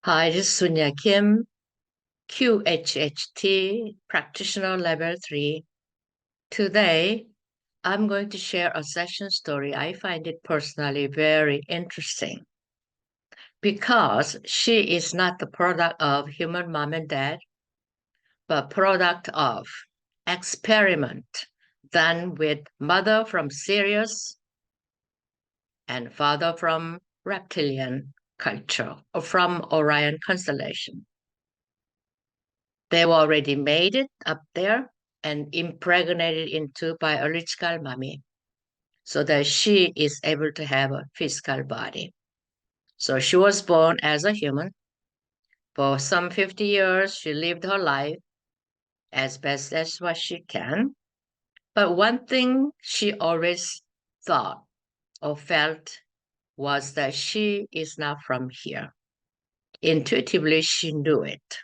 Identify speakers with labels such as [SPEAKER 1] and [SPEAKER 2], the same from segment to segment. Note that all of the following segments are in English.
[SPEAKER 1] Hi, this is Soonja Kim, QHHT, Practitioner Level 3. Today, I'm going to share a session story. I find it personally very interesting because she is not the product of human mom and dad, but product of experiment done with mother from Sirius and father from Reptilian culture or from Orion constellation. They've already made it up there and impregnated into biological mommy so that she is able to have a physical body. So she was born as a human. For some 50 years, she lived her life as best as what she can. But one thing she always thought or felt was that she is not from here. Intuitively, she knew it.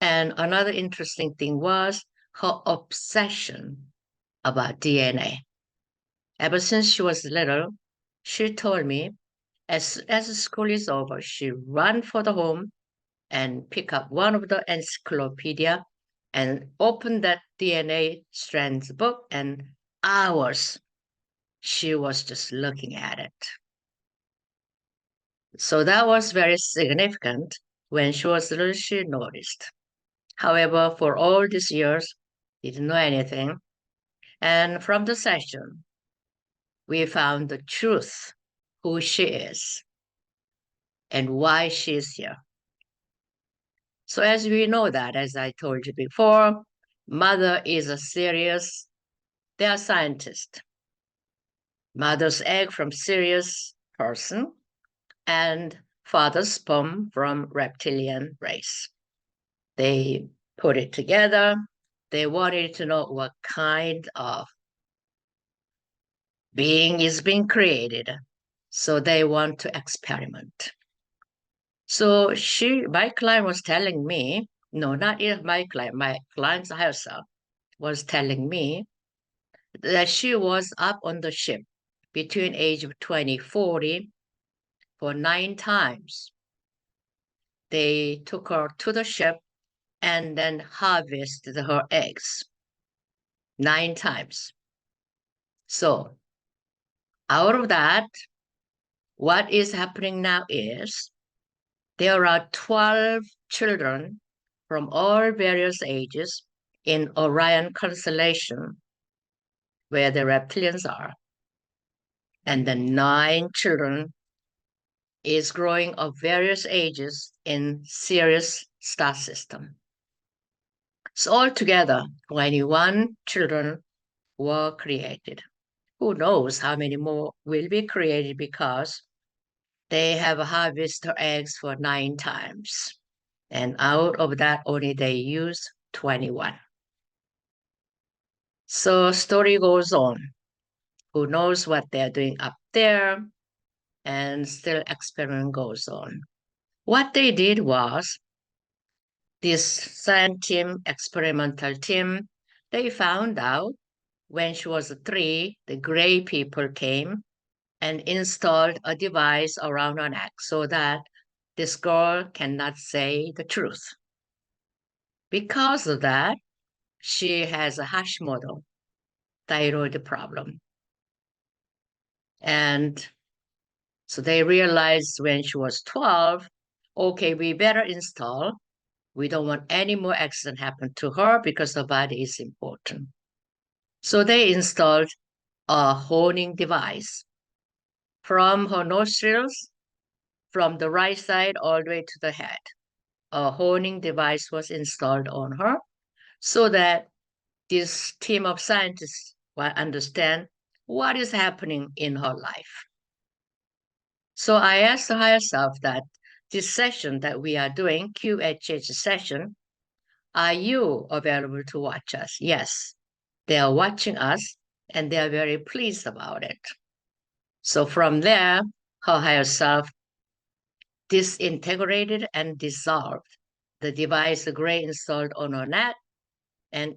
[SPEAKER 1] And another interesting thing was her obsession about DNA. Ever since she was little, she told me as the school is over, she run for the home and pick up one of the encyclopedia and open that DNA strands book, and hours she was just looking at it. So that was very significant. When she was little, she noticed. However, for all these years, didn't know anything. And from the session, we found the truth, who she is and why she is here. So as we know that, as I told you before, mother is a Sirius, they are scientists. Mother's egg from Sirius person and father's sperm from reptilian race. They put it together. They wanted to know what kind of being is being created. So they want to experiment. So my client was telling me, no, not even my client herself was telling me that she was up on the ship between age of 20, 40 for 9 times. They took her to the ship and then harvested her eggs 9 times. So out of that, what is happening now is there are 12 children from all various ages in Orion constellation, where the reptilians are. And the 9 children is growing of various ages in Sirius star system. So altogether, 21 children were created. Who knows how many more will be created because they have harvested eggs for 9 times. And out of that, only they use 21. So story goes on. Who knows what they're doing up there? And still experiment goes on. What they did was this science team, experimental team, they found out when she was 3, the gray people came and installed a device around her neck so that this girl cannot say the truth. Because of that, she has a Hashimoto thyroid problem. And so they realized when she was 12, okay, we better install. We don't want any more accident happen to her because her body is important. So they installed a honing device from her nostrils, from the right side all the way to the head. A honing device was installed on her so that this team of scientists will understand what is happening in her life. So I asked the higher self that this session that we are doing, QHH session, are you available to watch us? Yes, they are watching us and they are very pleased about it. So from there, her higher self disintegrated and dissolved the device the gray installed on her neck and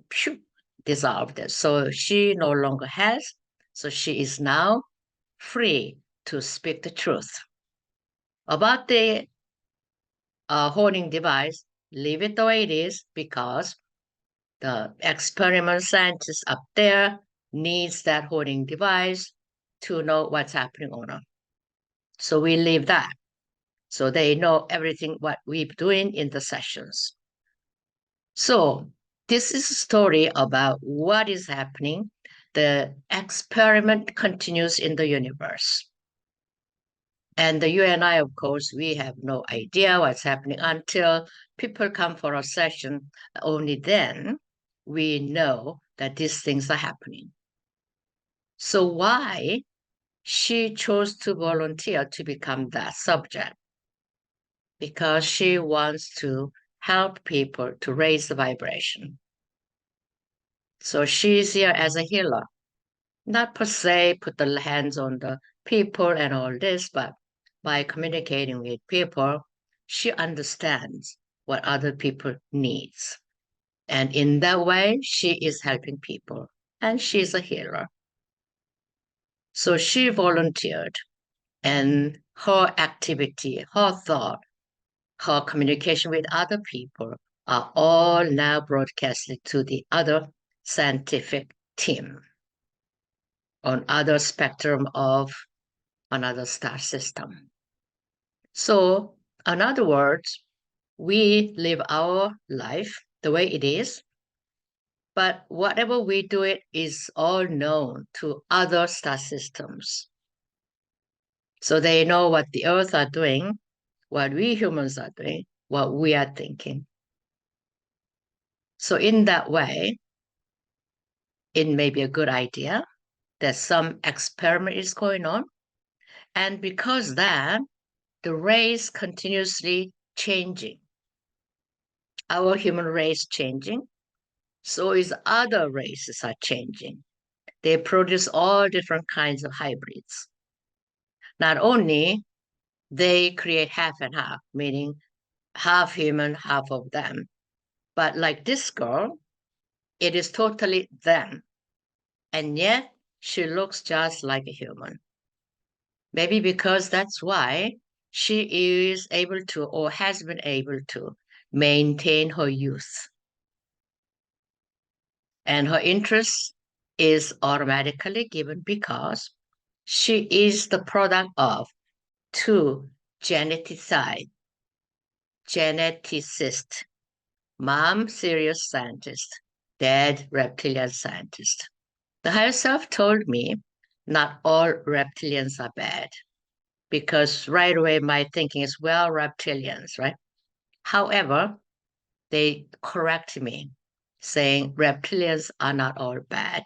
[SPEAKER 1] dissolved it. So she no longer has, so she is now free to speak the truth about the a holding device, leave it the way it is because the experiment scientist up there needs that holding device to know what's happening on Earth. So we leave that. So they know everything what we're doing in the sessions. So this is a story about what is happening. The experiment continues in the universe. And you and I, of course, we have no idea what's happening until people come for a session. Only then we know that these things are happening. So why she chose to volunteer to become that subject? Because she wants to help people to raise the vibration. So she's here as a healer, not per se put the hands on the people and all this, but by communicating with people, she understands what other people needs. And in that way, she is helping people and she's a healer. So she volunteered and her activity, her thought, her communication with other people are all now broadcasted to the other scientific team on other spectrum of another star system. So, in other words, we live our life the way it is, but whatever we do it is all known to other star systems. So they know what the Earth are doing, what we humans are doing, what we are thinking. So in that way, it may be a good idea that some experiment is going on. And because that, the race continuously changing. Our human race changing, so is other races are changing. They produce all different kinds of hybrids. Not only they create half and half, meaning half human, half of them, but like this girl, it is totally them. And yet she looks just like a human. Maybe because that's why she is able to or has been able to maintain her youth. And her interest is automatically given because she is the product of two geneticist, mom serious scientist, dad reptilian scientist. The higher self told me not all reptilians are bad because right away my thinking is, well, reptilians, right? However, they correct me saying reptilians are not all bad.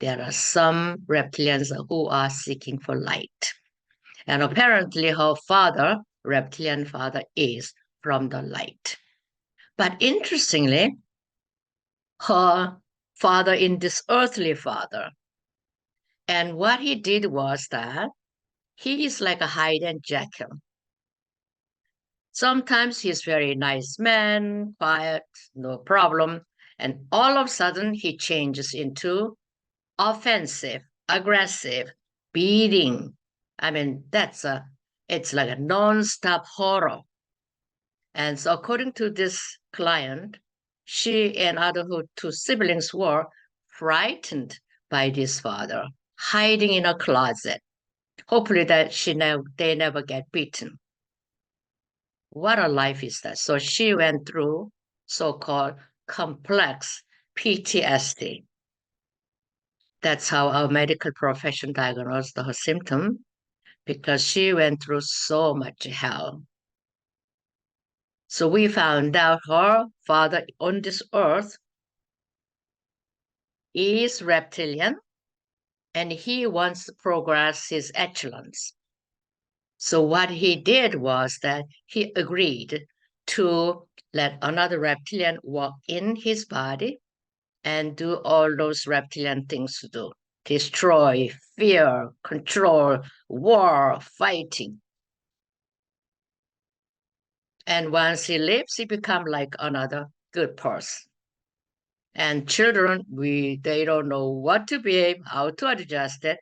[SPEAKER 1] There are some reptilians who are seeking for light. And apparently her father, reptilian father, is from the light. But interestingly, her father in this earthly father, and what he did was that he is like a hide and Jekyll. Sometimes he's very nice man, quiet, no problem. And all of a sudden he changes into offensive, aggressive, beating. I mean, it's like a non-stop horror. And so according to this client, she and other two siblings were frightened by this father, hiding in a closet. Hopefully that they never get beaten. What a life is that? So she went through so-called complex PTSD. That's how our medical profession diagnosed her symptom, because she went through so much hell. So we found out her father on this earth is reptilian, and he wants to progress his excellence. So what he did was that he agreed to let another reptilian walk in his body and do all those reptilian things to do. Destroy, fear, control, war, fighting. And once he leaves, he becomes like another good person. And children, they don't know what to behave, how to adjust it.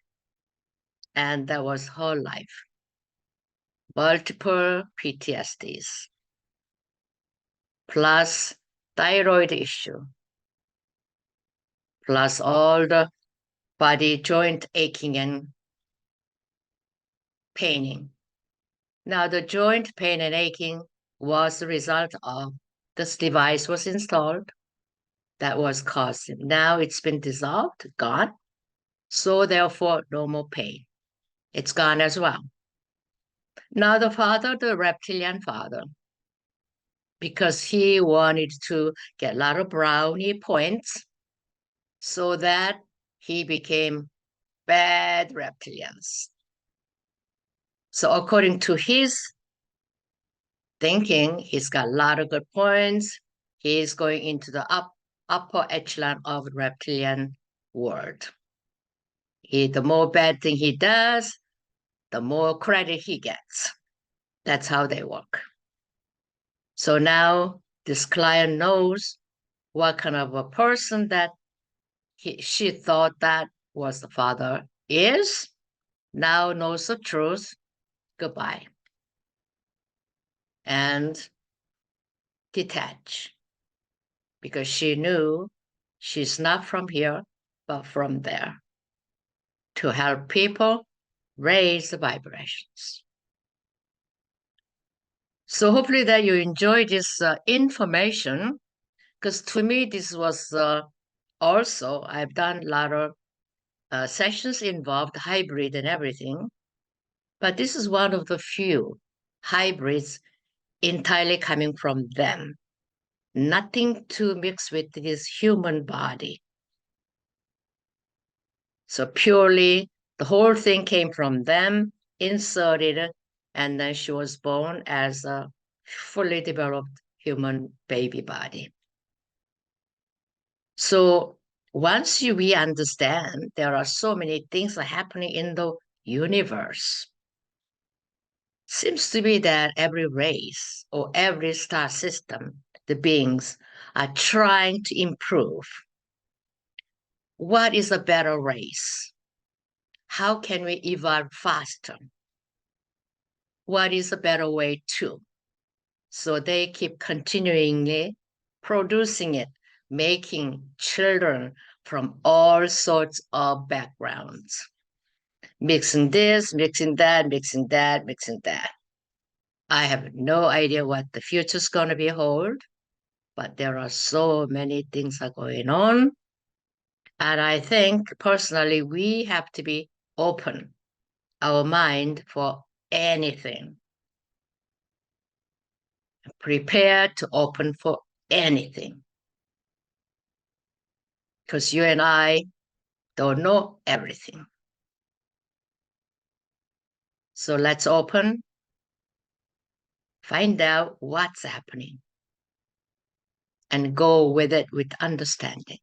[SPEAKER 1] And that was her life. Multiple PTSDs. plus thyroid issue, plus all the body joint aching and paining. Now, the joint pain and aching was the result of this device was installed that was causing. Now it's been dissolved, gone. So therefore, no more pain. It's gone as well. Now the father, the reptilian father, because he wanted to get a lot of brownie points so that he became bad reptilians. So according to his thinking, he's got a lot of good points. He's going into the upper echelon of reptilian world. The more bad thing he does, the more credit he gets. That's how they work. So now this client knows what kind of a person that she thought that was the father is, now knows the truth. Goodbye. And detach. Because she knew she's not from here, but from there. To help people raise the vibrations. So hopefully that you enjoy this information, because to me this was also, I've done a lot of sessions involved hybrid and everything, but this is one of the few hybrids entirely coming from them. Nothing to mix with this human body. So purely the whole thing came from them, inserted, and then she was born as a fully developed human baby body. So once we understand there are so many things are happening in the universe, seems to be that every race or every star system, the beings are trying to improve. What is a better race? How can we evolve faster? What is a better way to? So they keep continually producing it, making children from all sorts of backgrounds, mixing this, mixing that, mixing that, mixing that. I have no idea what the future's going to be hold, but there are so many things are going on. And I think personally, we have to be open our mind for anything. Prepared to open for anything. Because you and I don't know everything. So let's open, find out what's happening, and go with it with understanding.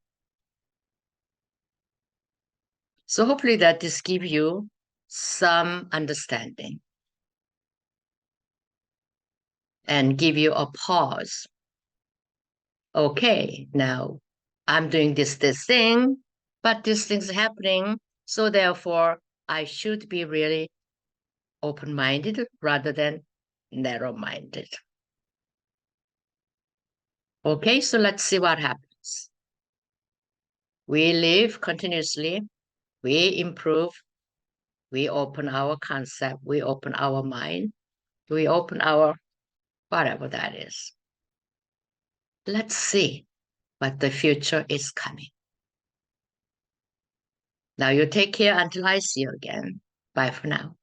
[SPEAKER 1] So hopefully that this gives you some understanding and give you a pause. Okay, now I'm doing this thing, but this thing's happening. So therefore, I should be really open-minded rather than narrow-minded. Okay, so let's see what happens. We live continuously, we improve, we open our concept, we open our mind, we open our whatever that is. Let's see what the future is coming. Now you take care until I see you again. Bye for now.